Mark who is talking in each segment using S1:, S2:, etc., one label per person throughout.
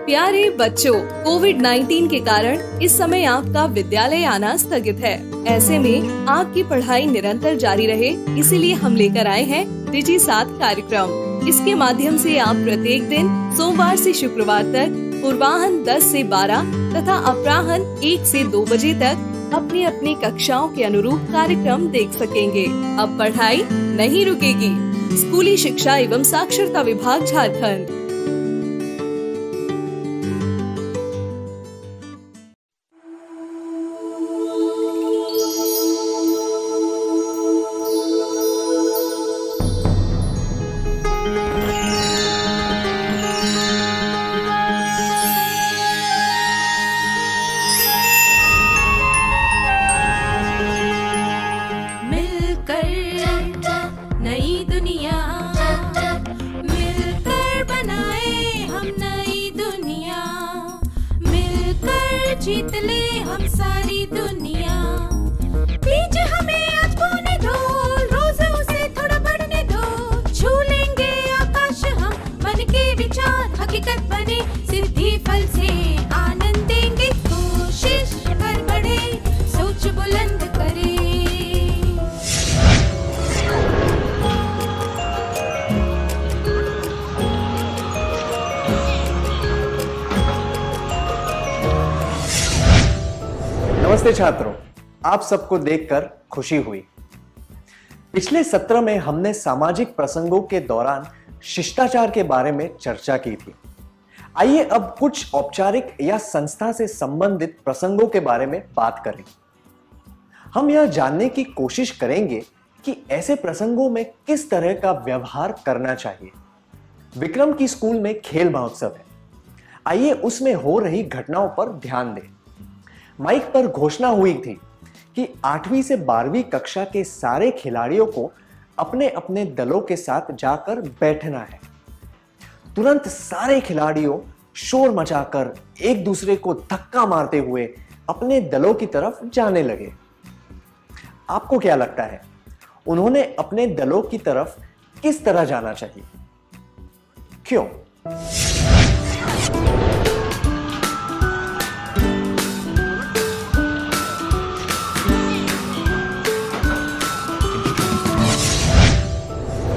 S1: प्यारे बच्चों, कोविड-19 के कारण इस समय आपका विद्यालय आना स्थगित है। ऐसे में आपकी पढ़ाई निरंतर जारी रहे, इसीलिए हम लेकर आए हैं डिजी साथ कार्यक्रम। इसके माध्यम से आप प्रत्येक दिन सोमवार से शुक्रवार तक पूर्वाह्न 10 से 12 तथा अपराह्न 1 से 2 बजे तक अपनी अपनी कक्षाओं के अनुरूप कार्यक्रम देख सकेंगे। अब पढ़ाई नहीं रुकेगी। स्कूली शिक्षा एवं साक्षरता विभाग झारखंड।
S2: जीत ले हम सारी दुनिया। बीच हमें आज बोने दो, रोज उसे थोड़ा बढ़ने दो। छू लेंगे आकाश हम, मन के विचार हकीकत बने। सिद्धि फल से आनंद देंगे, कोशिश कर बढ़े, सोच बुलंद करे।
S3: नमस्ते छात्रों, आप सबको देखकर खुशी हुई। पिछले सत्र में हमने सामाजिक प्रसंगों के दौरान शिष्टाचार के बारे में चर्चा की थी। आइए अब कुछ औपचारिक या संस्था से संबंधित प्रसंगों के बारे में बात करें। हम यह जानने की कोशिश करेंगे कि ऐसे प्रसंगों में किस तरह का व्यवहार करना चाहिए। विक्रम की स्कूल में खेल महोत्सव है। आइए उसमें हो रही घटनाओं पर ध्यान दें। माइक पर घोषणा हुई थी कि 8वीं से 12वीं कक्षा के सारे खिलाड़ियों को अपने अपने दलों के साथ जाकर बैठना है। तुरंत सारे खिलाड़ियों शोर मचाकर एक दूसरे को धक्का मारते हुए अपने दलों की तरफ जाने लगे। आपको क्या लगता है, उन्होंने अपने दलों की तरफ किस तरह जाना चाहिए? क्यों?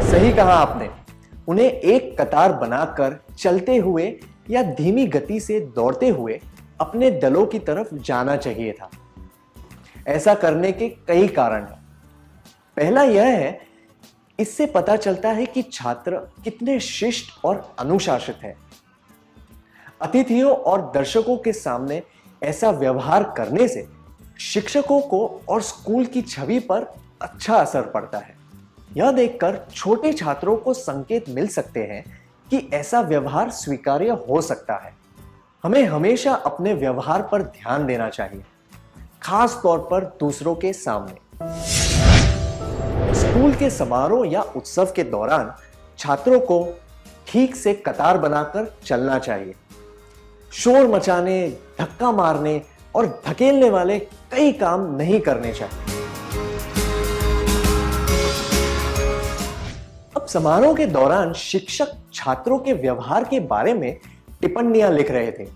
S3: सही कहा आपने। उन्हें एक कतार बनाकर चलते हुए या धीमी गति से दौड़ते हुए अपने दलों की तरफ जाना चाहिए था। ऐसा करने के कई कारण हैं। पहला यह है, इससे पता चलता है कि छात्र कितने शिष्ट और अनुशासित हैं। अतिथियों और दर्शकों के सामने ऐसा व्यवहार करने से शिक्षकों को और स्कूल की छवि पर अच्छा असर पड़ता है। यह देखकर छोटे छात्रों को संकेत मिल सकते हैं कि ऐसा व्यवहार स्वीकार्य हो सकता है। हमें हमेशा अपने व्यवहार पर ध्यान देना चाहिए, खास तौर पर दूसरों के सामने। स्कूल के समारोह या उत्सव के दौरान छात्रों को ठीक से कतार बनाकर चलना चाहिए। शोर मचाने, धक्का मारने और धकेलने वाले कई काम नहीं करने चाहिए। समारोह के दौरान शिक्षक छात्रों के व्यवहार के बारे में टिप्पणियां लिख रहे थे।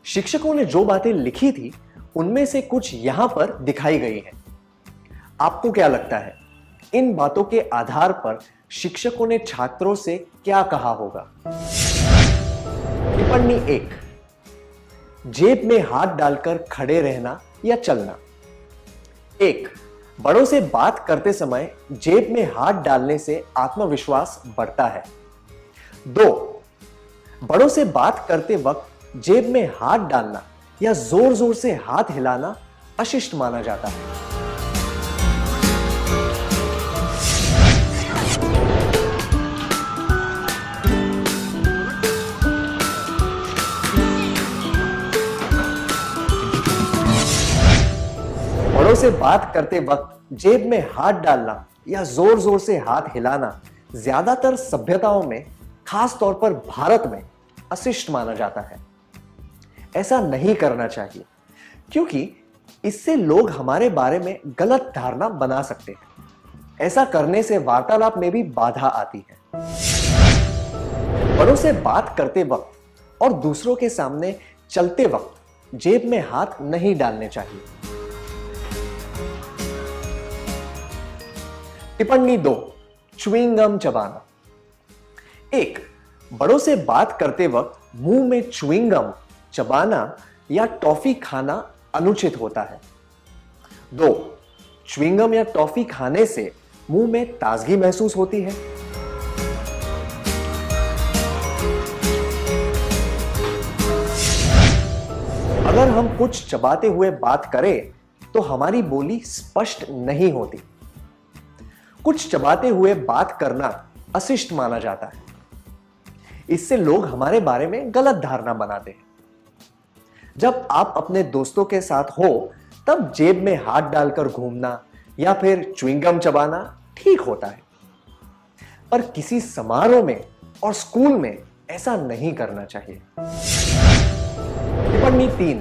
S3: शिक्षकों ने जो बातें लिखी थी उनमें से कुछ यहां पर दिखाई गई हैं। आपको क्या लगता है, इन बातों के आधार पर शिक्षकों ने छात्रों से क्या कहा होगा? टिप्पणी 1, जेब में हाथ डालकर खड़े रहना या चलना। 1, बड़ों से बात करते समय जेब में हाथ डालने से आत्मविश्वास बढ़ता है। 2, बड़ों से बात करते वक्त जेब में हाथ डालना या जोर जोर से हाथ हिलाना अशिष्ट माना जाता है। बड़ों से बात करते वक्त जेब में हाथ डालना या जोर जोर से हाथ हिलाना ज्यादातर सभ्यताओं में, खास तौर पर भारत में, अशिष्ट माना जाता है। ऐसा नहीं करना चाहिए, क्योंकि इससे लोग हमारे बारे में गलत धारणा बना सकते हैं। ऐसा करने से वार्तालाप में भी बाधा आती है। बड़ों से बात करते वक्त और दूसरों के सामने चलते वक्त जेब में हाथ नहीं डालने चाहिए। टिप्पणी 2, च्युइंग गम चबाना। 1, बड़ों से बात करते वक्त मुंह में च्युइंग गम चबाना या टॉफी खाना अनुचित होता है। 2, च्युइंग गम या टॉफी खाने से मुंह में ताजगी महसूस होती है। अगर हम कुछ चबाते हुए बात करें तो हमारी बोली स्पष्ट नहीं होती। कुछ चबाते हुए बात करना अशिष्ट माना जाता है। इससे लोग हमारे बारे में गलत धारणा बनाते हैं। जब आप अपने दोस्तों के साथ हो तब जेब में हाथ डालकर घूमना या फिर च्युइंग गम चबाना ठीक होता है, पर किसी समारोह में और स्कूल में ऐसा नहीं करना चाहिए। टिप्पणी 3,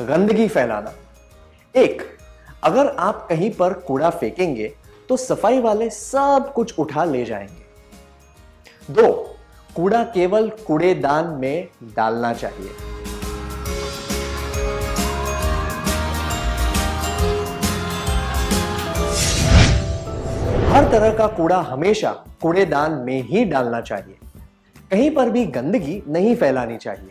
S3: गंदगी फैलाना। 1, अगर आप कहीं पर कूड़ा फेंकेंगे तो सफाई वाले सब कुछ उठा ले जाएंगे। 2, कूड़ा केवल कूड़ेदान में डालना चाहिए। हर तरह का कूड़ा हमेशा कूड़ेदान में ही डालना चाहिए। कहीं पर भी गंदगी नहीं फैलानी चाहिए।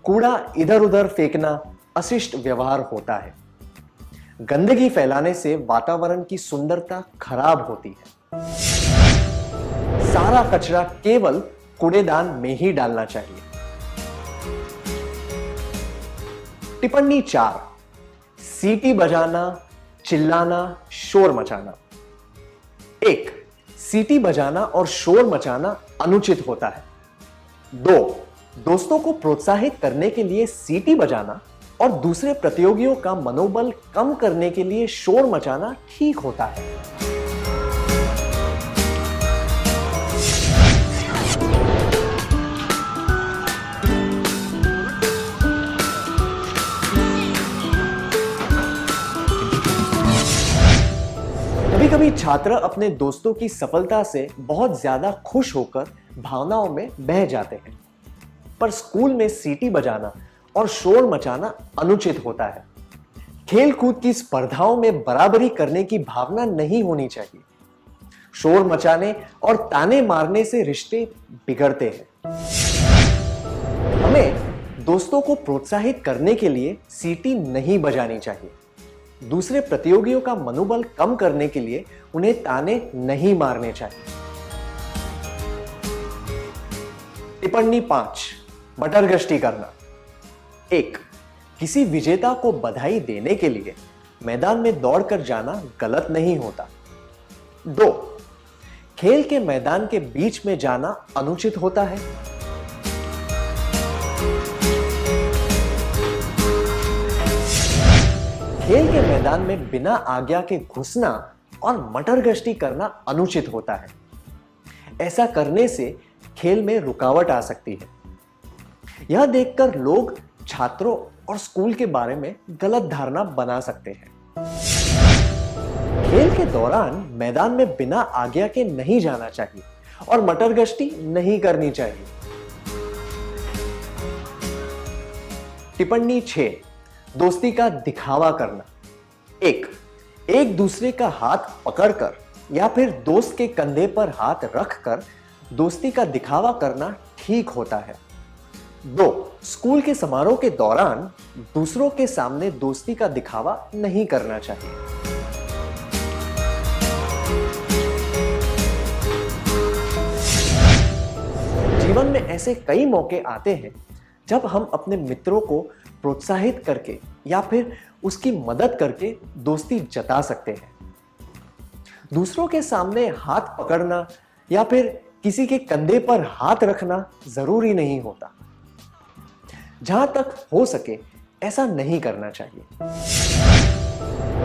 S3: कूड़ा इधर उधर फेंकना अशिष्ट व्यवहार होता है। गंदगी फैलाने से वातावरण की सुंदरता खराब होती है। सारा कचरा केवल कूड़ेदान में ही डालना चाहिए। टिप्पणी 4, सीटी बजाना, चिल्लाना, शोर मचाना। 1, सीटी बजाना और शोर मचाना अनुचित होता है। 2, दोस्तों को प्रोत्साहित करने के लिए सीटी बजाना और दूसरे प्रतियोगियों का मनोबल कम करने के लिए शोर मचाना ठीक होता है। कभी-कभी छात्र अपने दोस्तों की सफलता से बहुत ज्यादा खुश होकर भावनाओं में बह जाते हैं, पर स्कूल में सीटी बजाना और शोर मचाना अनुचित होता है। खेल कूद की स्पर्धाओं में बराबरी करने की भावना नहीं होनी चाहिए। शोर मचाने और ताने मारने से रिश्ते बिगड़ते हैं। हमें दोस्तों को प्रोत्साहित करने के लिए सीटी नहीं बजानी चाहिए। दूसरे प्रतियोगियों का मनोबल कम करने के लिए उन्हें ताने नहीं मारने चाहिए। टिप्पणी 5, बटरगश्ती करना। 1, किसी विजेता को बधाई देने के लिए मैदान में दौड़कर जाना गलत नहीं होता। 2, खेल के मैदान के बीच में जाना अनुचित होता है। खेल के मैदान में बिना आज्ञा के घुसना और मटरगश्ती करना अनुचित होता है। ऐसा करने से खेल में रुकावट आ सकती है। यह देखकर लोग छात्रों और स्कूल के बारे में गलत धारणा बना सकते हैं। खेल के दौरान मैदान में बिना आज्ञा के नहीं जाना चाहिए और मटरगश्ती नहीं करनी चाहिए। टिप्पणी 6, दोस्ती का दिखावा करना। 1, एक दूसरे का हाथ पकड़कर या फिर दोस्त के कंधे पर हाथ रखकर दोस्ती का दिखावा करना ठीक होता है। 2, स्कूल के समारोह के दौरान दूसरों के सामने दोस्ती का दिखावा नहीं करना चाहिए। जीवन में ऐसे कई मौके आते हैं जब हम अपने मित्रों को प्रोत्साहित करके या फिर उसकी मदद करके दोस्ती जता सकते हैं। दूसरों के सामने हाथ पकड़ना या फिर किसी के कंधे पर हाथ रखना जरूरी नहीं होता। जहां तक हो सके ऐसा नहीं करना चाहिए।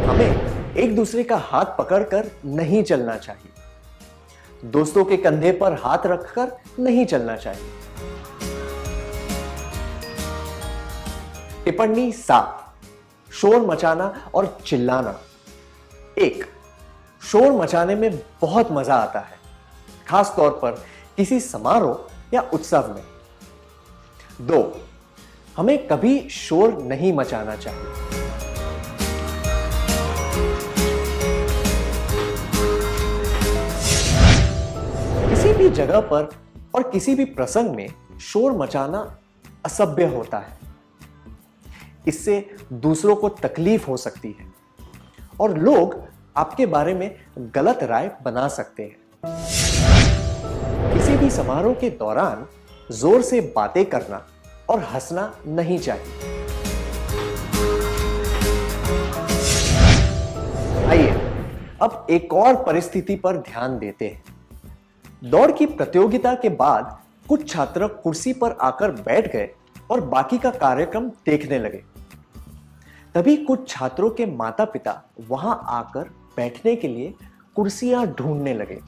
S3: हमें एक दूसरे का हाथ पकड़कर नहीं चलना चाहिए। दोस्तों के कंधे पर हाथ रखकर नहीं चलना चाहिए। टिप्पणी 7, शोर मचाना और चिल्लाना। 1, शोर मचाने में बहुत मजा आता है, खास तौर पर किसी समारोह या उत्सव में। 2, हमें कभी शोर नहीं मचाना चाहिए। किसी भी जगह पर और किसी भी प्रसंग में शोर मचाना असभ्य होता है। इससे दूसरों को तकलीफ हो सकती है और लोग आपके बारे में गलत राय बना सकते हैं। किसी भी समारोह के दौरान जोर से बातें करना और हंसना नहीं चाहिए। आइए अब एक और परिस्थिति पर ध्यान देते हैं। दौड़ की प्रतियोगिता के बाद कुछ छात्र कुर्सी पर आकर बैठ गए और बाकी का कार्यक्रम देखने लगे। तभी कुछ छात्रों के माता-पिता वहां आकर बैठने के लिए कुर्सियां ढूंढने लगे।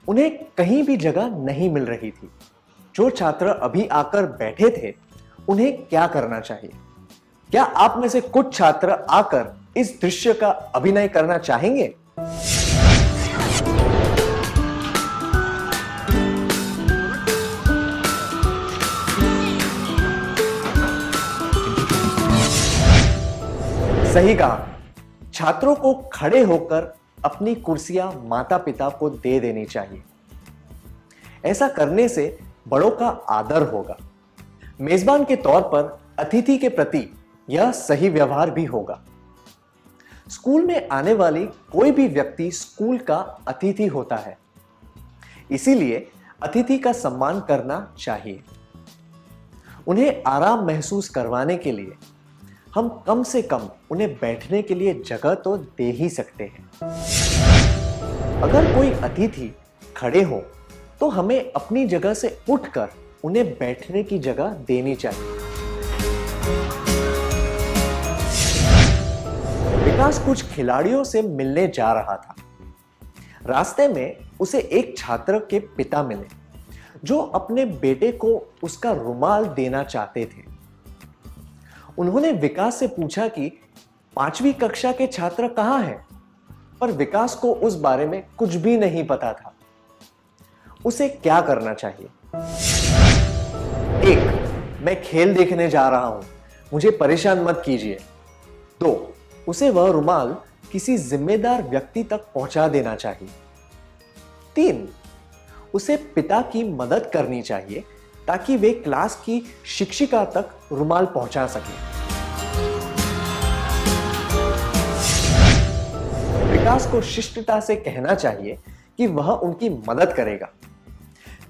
S3: उन्हें कहीं भी जगह नहीं मिल रही थी। जो छात्र अभी आकर बैठे थे, उन्हें क्या करना चाहिए? क्या आप में से कुछ छात्र आकर इस दृश्य का अभिनय करना चाहेंगे? सही कहा। छात्रों को खड़े होकर अपनी कुर्सियां माता-पिता को दे देनी चाहिए। ऐसा करने से बड़ों का आदर होगा। मेजबान के तौर पर अतिथि के प्रति यह सही व्यवहार भी होगा। स्कूल में आने वाली कोई भी व्यक्ति स्कूल का अतिथि होता है, इसीलिए अतिथि का सम्मान करना चाहिए। उन्हें आराम महसूस करवाने के लिए हम कम से कम उन्हें बैठने के लिए जगह तो दे ही सकते हैं। अगर कोई अतिथि खड़े हो तो हमें अपनी जगह से उठकर उन्हें बैठने की जगह देनी चाहिए। विकास कुछ खिलाड़ियों से मिलने जा रहा था। रास्ते में उसे एक छात्र के पिता मिले जो अपने बेटे को उसका रुमाल देना चाहते थे। उन्होंने विकास से पूछा कि 5वीं कक्षा के छात्र कहां हैं, पर विकास को उस बारे में कुछ भी नहीं पता था। उसे क्या करना चाहिए? 1, मैं खेल देखने जा रहा हूं, मुझे परेशान मत कीजिए। 2, उसे वह रुमाल किसी जिम्मेदार व्यक्ति तक पहुंचा देना चाहिए। 3, उसे पिता की मदद करनी चाहिए ताकि वे क्लास की शिक्षिका तक रुमाल पहुंचा सके। विकास को शिष्टता से कहना चाहिए कि वह उनकी मदद करेगा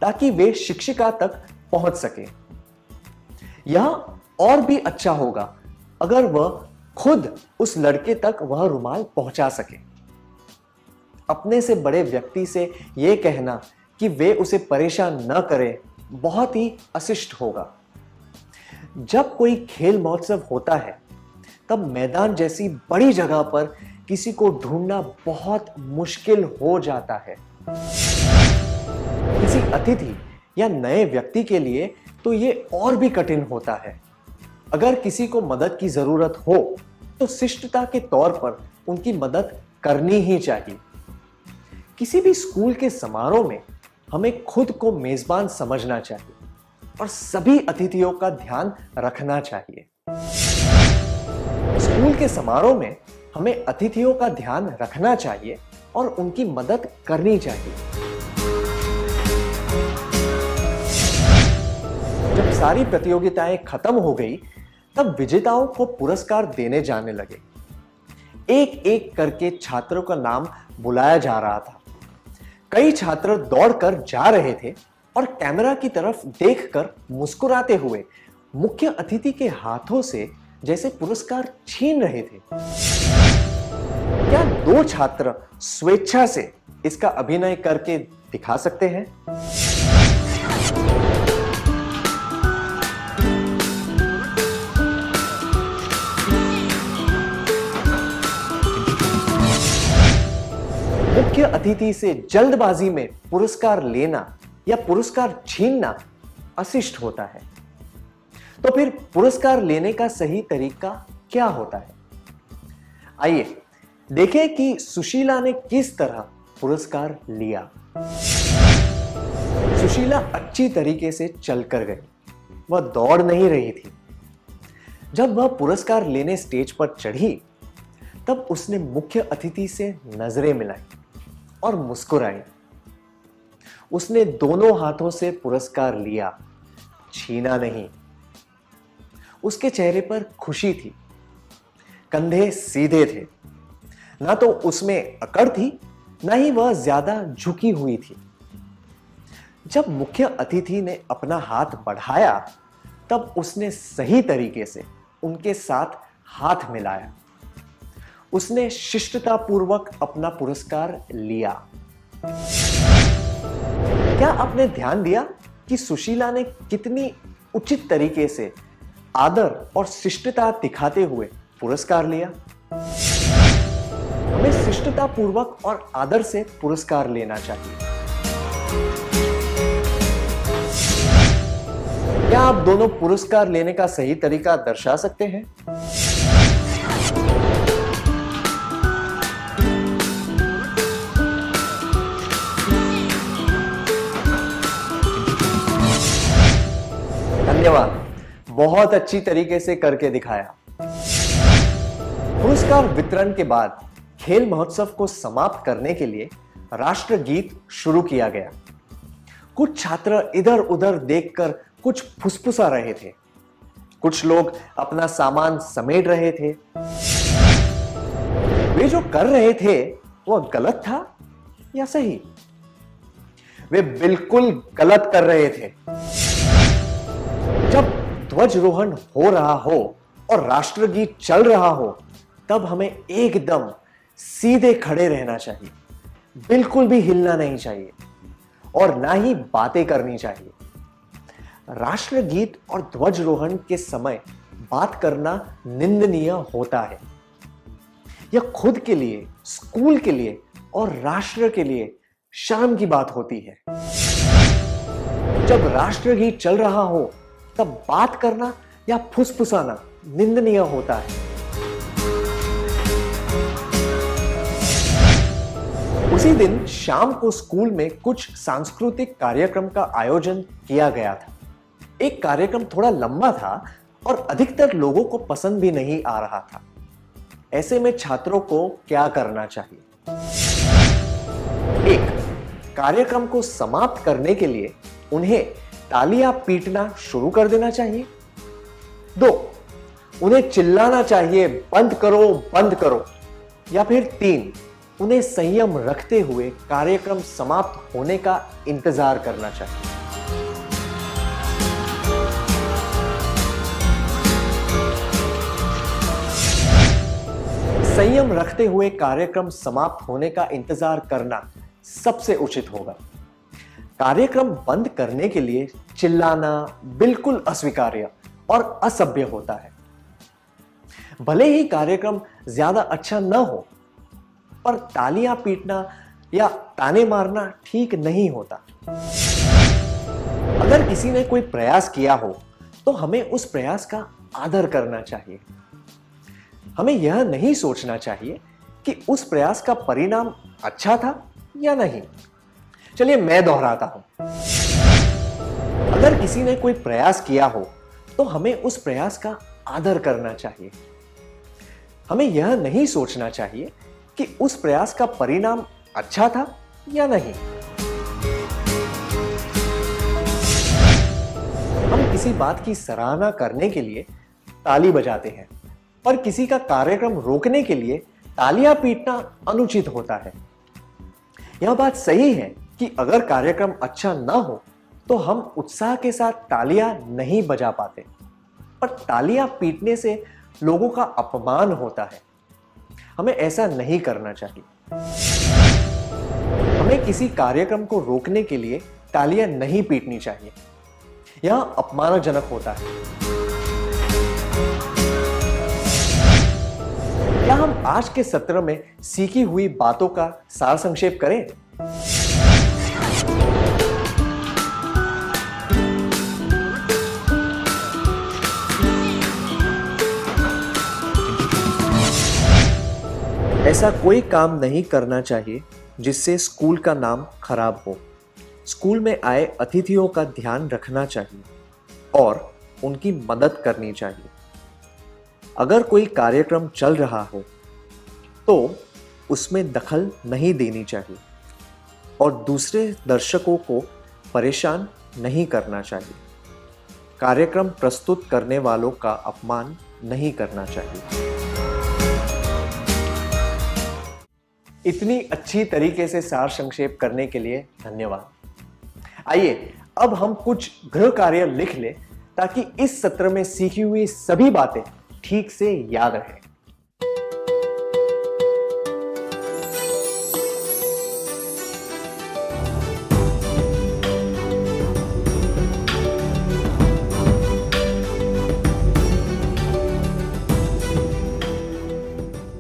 S3: ताकि वे शिक्षिका तक पहुंच सके। यह और भी अच्छा होगा अगर वह खुद उस लड़के तक वह रुमाल पहुंचा सके। अपने से बड़े व्यक्ति से यह कहना कि वे उसे परेशान न करें बहुत ही अशिष्ट होगा। जब कोई खेल महोत्सव होता है तब मैदान जैसी बड़ी जगह पर किसी को ढूंढना बहुत मुश्किल हो जाता है। किसी अतिथि या नए व्यक्ति के लिए तो ये और भी कठिन होता है। अगर किसी को मदद की जरूरत हो तो शिष्टता के तौर पर उनकी मदद करनी ही चाहिए। किसी भी स्कूल के समारोह में हमें खुद को मेजबान समझना चाहिए और सभी अतिथियों का ध्यान रखना चाहिए। स्कूल के समारोह में हमें अतिथियों का ध्यान रखना चाहिए और उनकी मदद करनी चाहिए। जब सारी प्रतियोगिताएं खत्म हो गई तब विजेताओं को पुरस्कार देने जाने लगे। एक एक करके छात्रों का नाम बुलाया जा रहा था। कई छात्र दौड़कर जा रहे थे और कैमरा की तरफ देखकर मुस्कुराते हुए मुख्य अतिथि के हाथों से जैसे पुरस्कार छीन रहे थे। क्या 2 छात्र स्वेच्छा से इसका अभिनय करके दिखा सकते हैं? मुख्य अतिथि से जल्दबाजी में पुरस्कार लेना या पुरस्कार छीनना अशिष्ट होता है। तो फिर पुरस्कार लेने का सही तरीका क्या होता है? आइए देखें कि सुशीला ने किस तरह पुरस्कार लिया। सुशीला अच्छी तरीके से चल कर गई, वह दौड़ नहीं रही थी। जब वह पुरस्कार लेने स्टेज पर चढ़ी तब उसने मुख्य अतिथि से नजरें मिलाई और मुस्कुराई। उसने दोनों हाथों से पुरस्कार लिया, छीना नहीं। उसके चेहरे पर खुशी थी, कंधे सीधे थे, ना तो उसमें अकड़ थी, ना ही वह ज्यादा झुकी हुई थी। जब मुख्य अतिथि ने अपना हाथ बढ़ाया तब उसने सही तरीके से उनके साथ हाथ मिलाया। उसने शिष्टतापूर्वक अपना पुरस्कार लिया। क्या आपने ध्यान दिया कि सुशीला ने कितनी उचित तरीके से आदर और शिष्टता दिखाते हुए पुरस्कार लिया? हमें शिष्टतापूर्वक और आदर से पुरस्कार लेना चाहिए। क्या आप दोनों पुरस्कार लेने का सही तरीका दर्शा सकते हैं? धन्यवाद, बहुत अच्छी तरीके से करके दिखाया। पुरस्कार वितरण के बाद खेल महोत्सव को समाप्त करने के लिए राष्ट्रगीत शुरू किया गया। कुछ छात्र इधर उधर देखकर कुछ फुसफुसा रहे थे, कुछ लोग अपना सामान समेट रहे थे। वे जो कर रहे थे वह गलत था या सही? वे बिल्कुल गलत कर रहे थे। जब ध्वजारोहण हो रहा हो और राष्ट्रगीत चल रहा हो तब हमें एकदम सीधे खड़े रहना चाहिए, बिल्कुल भी हिलना नहीं चाहिए और ना ही बातें करनी चाहिए। राष्ट्रगीत और ध्वजारोहण के समय बात करना निंदनीय होता है। यह खुद के लिए, स्कूल के लिए और राष्ट्र के लिए शर्म की बात होती है। जब राष्ट्रगीत चल रहा हो तब बात करना या फुसफुसाना निंदनीय होता है। उसी दिन शाम को स्कूल में कुछ सांस्कृतिक कार्यक्रम का आयोजन किया गया था। एक कार्यक्रम थोड़ा लंबा था और अधिकतर लोगों को पसंद भी नहीं आ रहा था। ऐसे में छात्रों को क्या करना चाहिए? 1. कार्यक्रम को समाप्त करने के लिए उन्हें तालियां पीटना शुरू कर देना चाहिए। 2. उन्हें चिल्लाना चाहिए, बंद करो बंद करो। या फिर 3. उन्हें संयम रखते हुए कार्यक्रम समाप्त होने का इंतजार करना चाहिए। संयम रखते हुए कार्यक्रम समाप्त होने का इंतजार करना सबसे उचित होगा। कार्यक्रम बंद करने के लिए चिल्लाना बिल्कुल अस्वीकार्य और असभ्य होता है। भले ही कार्यक्रम ज्यादा अच्छा न हो, पर तालियां पीटना या ताने मारना ठीक नहीं होता। अगर किसी ने कोई प्रयास किया हो तो हमें उस प्रयास का आदर करना चाहिए। हमें यह नहीं सोचना चाहिए कि उस प्रयास का परिणाम अच्छा था या नहीं। चलिए मैं दोहराता हूं। अगर किसी ने कोई प्रयास किया हो तो हमें उस प्रयास का आदर करना चाहिए। हमें यह नहीं सोचना चाहिए कि उस प्रयास का परिणाम अच्छा था या नहीं। हम किसी बात की सराहना करने के लिए ताली बजाते हैं, पर किसी का कार्यक्रम रोकने के लिए तालियां पीटना अनुचित होता है। यह बात सही है कि अगर कार्यक्रम अच्छा न हो तो हम उत्साह के साथ तालियां नहीं बजा पाते, पर तालियां पीटने से लोगों का अपमान होता है। हमें ऐसा नहीं करना चाहिए। हमें किसी कार्यक्रम को रोकने के लिए तालियां नहीं पीटनी चाहिए। यह अपमानजनक होता है। क्या हम आज के सत्र में सीखी हुई बातों का सार संक्षेप करें? ऐसा कोई काम नहीं करना चाहिए जिससे स्कूल का नाम खराब हो। स्कूल में आए अतिथियों का ध्यान रखना चाहिए और उनकी मदद करनी चाहिए। अगर कोई कार्यक्रम चल रहा हो तो उसमें दखल नहीं देनी चाहिए और दूसरे दर्शकों को परेशान नहीं करना चाहिए। कार्यक्रम प्रस्तुत करने वालों का अपमान नहीं करना चाहिए। इतनी अच्छी तरीके से सार संक्षेप करने के लिए धन्यवाद। आइए अब हम कुछ गृह कार्य लिख लें ताकि इस सत्र में सीखी हुई सभी बातें ठीक से याद रहें।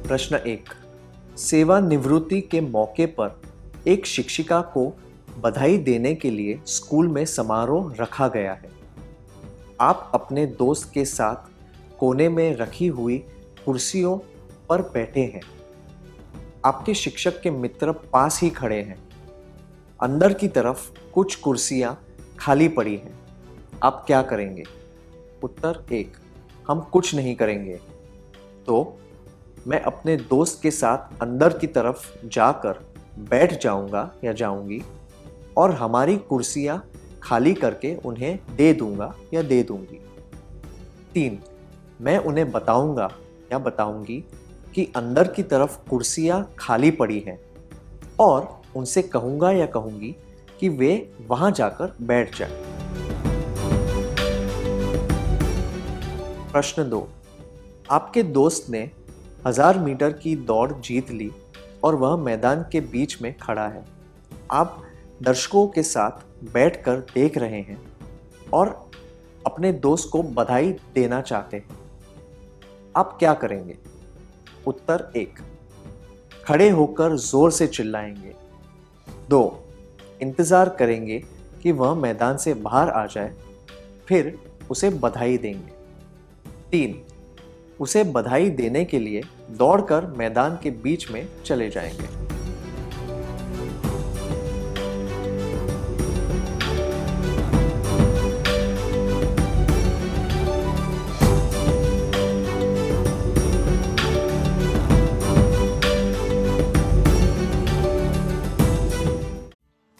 S3: प्रश्न 1। सेवानिवृत्ति के मौके पर एक शिक्षिका को बधाई देने के लिए स्कूल में समारोह रखा गया है। आप अपने दोस्त के साथ कोने में रखी हुई कुर्सियों पर बैठे हैं। आपके शिक्षक के मित्र पास ही खड़े हैं। अंदर की तरफ कुछ कुर्सियां खाली पड़ी हैं। आप क्या करेंगे? उत्तर 1। हम कुछ नहीं करेंगे। तो मैं अपने दोस्त के साथ अंदर की तरफ जाकर बैठ जाऊंगा या जाऊंगी और हमारी कुर्सियां खाली करके उन्हें दे दूंगा या दे दूंगी। 3। मैं उन्हें बताऊंगा या बताऊंगी कि अंदर की तरफ कुर्सियां खाली पड़ी हैं और उनसे कहूंगा या कहूंगी कि वे वहां जाकर बैठ जाएं। प्रश्न 2। आपके दोस्त ने 1000 मीटर की दौड़ जीत ली और वह मैदान के बीच में खड़ा है। आप दर्शकों के साथ बैठकर देख रहे हैं और अपने दोस्त को बधाई देना चाहते हैं। आप क्या करेंगे? उत्तर 1। खड़े होकर जोर से चिल्लाएंगे। 2। इंतजार करेंगे कि वह मैदान से बाहर आ जाए, फिर उसे बधाई देंगे। 3। उसे बधाई देने के लिए दौड़कर मैदान के बीच में चले जाएंगे।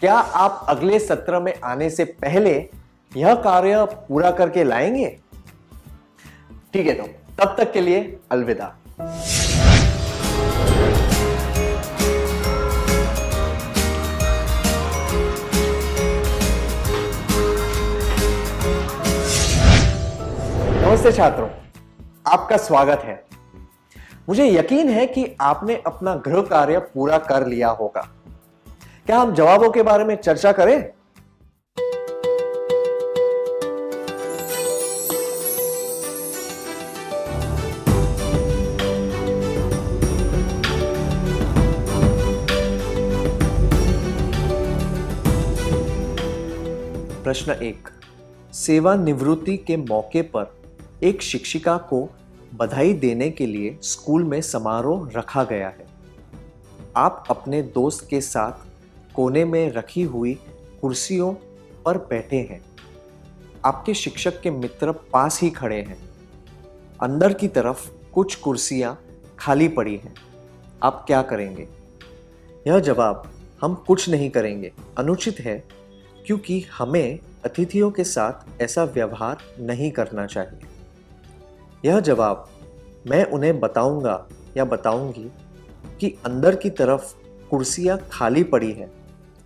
S3: क्या आप अगले सत्र में आने से पहले यह कार्य पूरा करके लाएंगे? ठीक है, तो तब तक के लिए अलविदा। नमस्ते छात्रों, आपका स्वागत है। मुझे यकीन है कि आपने अपना गृह कार्य पूरा कर लिया होगा। क्या हम जवाबों के बारे में चर्चा करें? प्रश्न 1। सेवानिवृत्ति के मौके पर एक शिक्षिका को बधाई देने के लिए स्कूल में समारोह रखा गया है। आप अपने दोस्त के साथ कोने में रखी हुई कुर्सियों पर बैठे हैं। आपके शिक्षक के मित्र पास ही खड़े हैं। अंदर की तरफ कुछ कुर्सियां खाली पड़ी हैं। आप क्या करेंगे? यह जवाब हम कुछ नहीं करेंगे अनुचित है, क्योंकि हमें अतिथियों के साथ ऐसा व्यवहार नहीं करना चाहिए। यह जवाब मैं उन्हें बताऊंगा या बताऊंगी कि अंदर की तरफ कुर्सियां खाली पड़ी हैं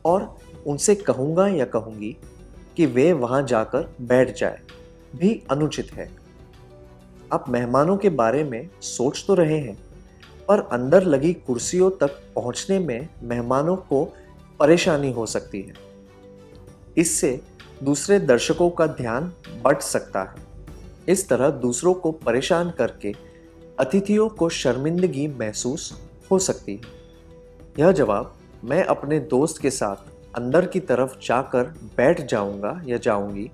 S3: और उनसे कहूंगा या कहूंगी कि वे वहां जाकर बैठ जाए भी अनुचित है। आप मेहमानों के बारे में सोच तो रहे हैं, पर अंदर लगी कुर्सियों तक पहुंचने में मेहमानों को परेशानी हो सकती है। इससे दूसरे दर्शकों का ध्यान बट सकता है। इस तरह दूसरों को परेशान करके अतिथियों को शर्मिंदगी महसूस हो सकती है। यह जवाब मैं अपने दोस्त के साथ अंदर की तरफ जाकर बैठ जाऊंगा या जाऊंगी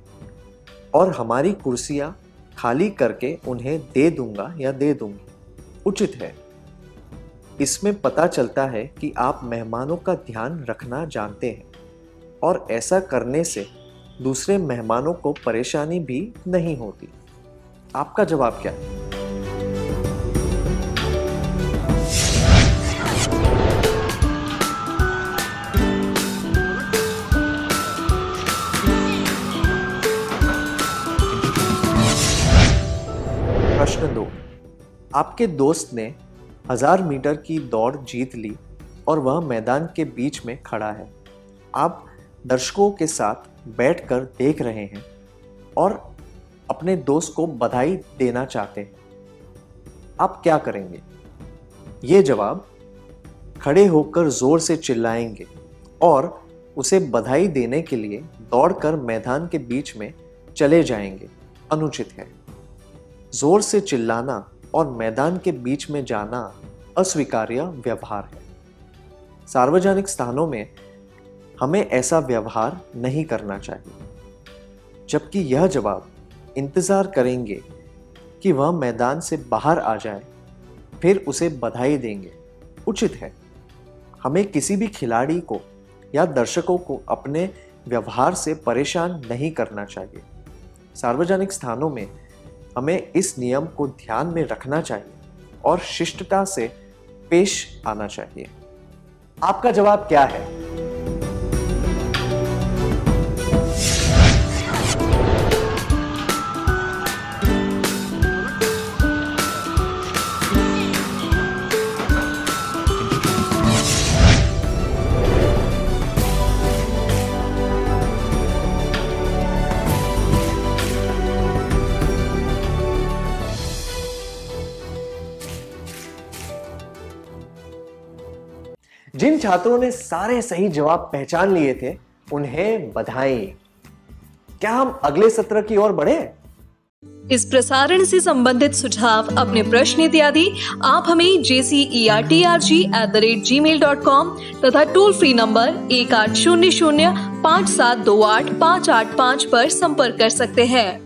S3: और हमारी कुर्सियां खाली करके उन्हें दे दूंगा या दे दूंगी उचित है। इसमें पता चलता है कि आप मेहमानों का ध्यान रखना जानते हैं और ऐसा करने से दूसरे मेहमानों को परेशानी भी नहीं होती। आपका जवाब क्या है? प्रश्न 2, आपके दोस्त ने 1000 मीटर की दौड़ जीत ली और वह मैदान के बीच में खड़ा है। आप दर्शकों के साथ बैठकर देख रहे हैं और अपने दोस्त को बधाई देना चाहते हैं। आप क्या करेंगे? ये जवाब, खड़े होकर जोर से चिल्लाएंगे और उसे बधाई देने के लिए दौड़कर मैदान के बीच में चले जाएंगे, अनुचित है। जोर से चिल्लाना और मैदान के बीच में जाना अस्वीकार्य व्यवहार है। सार्वजनिक स्थानों में हमें ऐसा व्यवहार नहीं करना चाहिए। जबकि यह जवाब, इंतजार करेंगे कि वह मैदान से बाहर आ जाए, फिर उसे बधाई देंगे, उचित है। हमें किसी भी खिलाड़ी को या दर्शकों को अपने व्यवहार से परेशान नहीं करना चाहिए। सार्वजनिक स्थानों में हमें इस नियम को ध्यान में रखना चाहिए और शिष्टता से पेश आना चाहिए। आपका जवाब क्या है? जिन छात्रों ने सारे सही जवाब पहचान लिए थे, उन्हें बधाई। क्या हम अगले सत्र की ओर बढ़े?
S1: इस प्रसारण से संबंधित सुझाव, अपने प्रश्न इत्यादि आप हमें jcertrg@gmail.com तथा टोल फ्री नंबर 1800 5728 585 पर संपर्क कर सकते हैं।